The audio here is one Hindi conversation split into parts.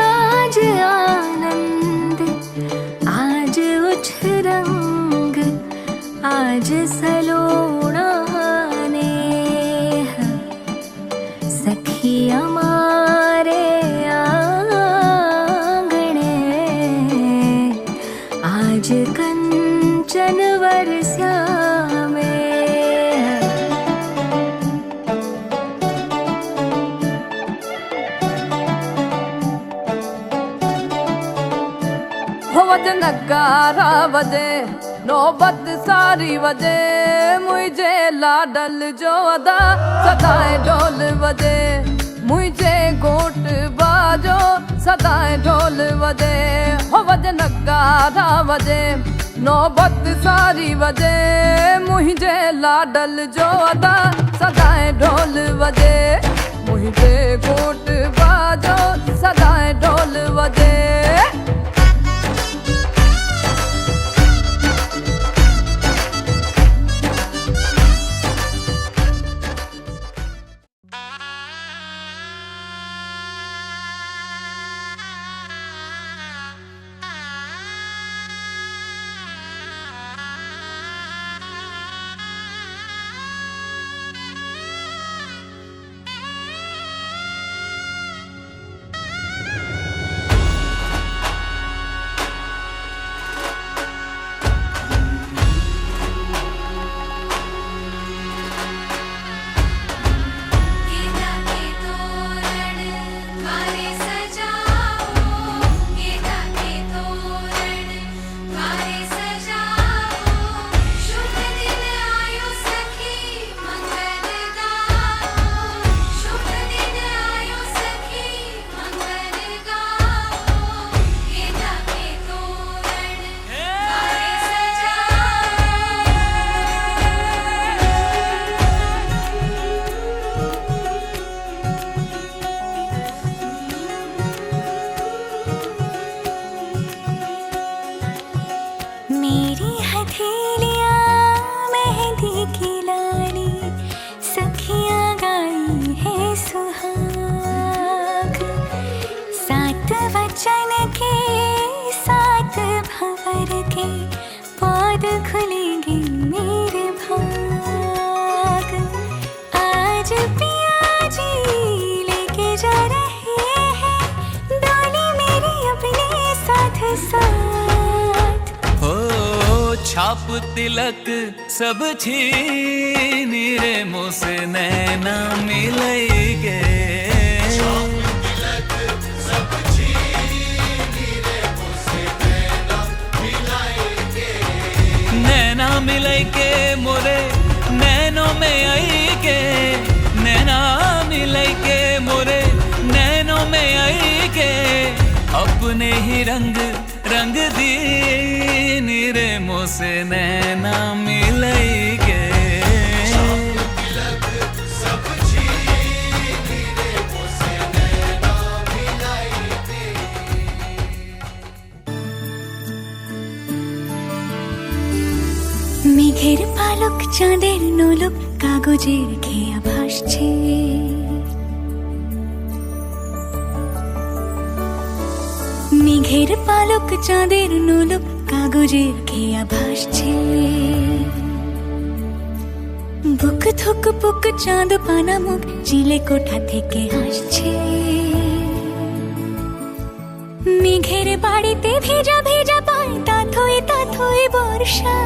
आज आनंद, आज उठ रंग, आज सलोना नेह, सखी हमारे आंगणे, आज कंचन वर्षा में। वज नगारा वजे, नौबत सारी वजे, मुझे लाडल जो अदा सदाए ढोल वजे, मुझे गोट बाजो सदाए ढोल वजे। हो वज नगारा वजे, नौबत सारी वजे, मुझे लाडल जो अदा सदाए ढोल वजे, मुझे गोट बाजो सदाए ढोल वजे। मेरी हथेलियाँ मेहंदी की लाली, सखियाँ गाई है सुहाग, सात वचन के सात भंवर के, पौध खुलेंगे मेरे भाग। आज पिया जी लेके जा रहे हैं डोली मेरी अपने साथ साथ। छाप तिलक सब छीन रे मुझसे नैना मिलेगे, नैना मिलेगे मोरे नैनों में आएगे, नैना मिलेगे मोरे नैनों में आएगे, अपने ही रंग रंग दी रे मुझसे नैना मिलेगे। মেঘের পালক চাঁদের নোলক কাগজের খেয়া ভাসছে, মেঘের পালক চাঁদের নোলক কাগজের খেয়া ভাসছে, বুক থুক পুক চাঁদ পানা মুখ চিলে কোঠা থেকে হাসছে, মেঘের বাড়িতে ভেজা ভেজা পায় তাথই বর্ষা,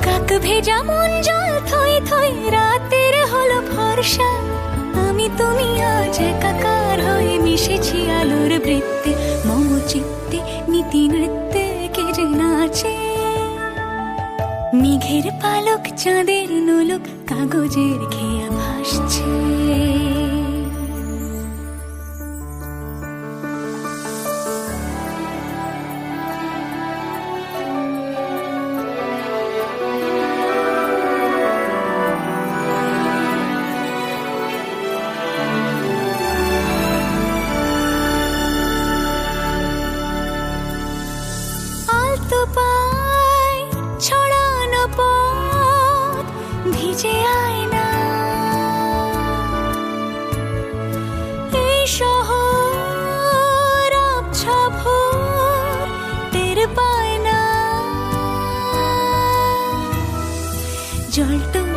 কাক ভেজা মন জল থই থই রাতের হলো ভরসা। আমি তুমি আজ একাকার হয়ে মিশেছি আলোর বৃত্তে, মম চিত্তে নীতি নৃত্যে কে যে নাচে, মেঘের পালক চাঁদের নোলক কাগজের খেয়া ভাসছে। যে আয়না এই শহর আবছা ভোর টের পায় না জলটু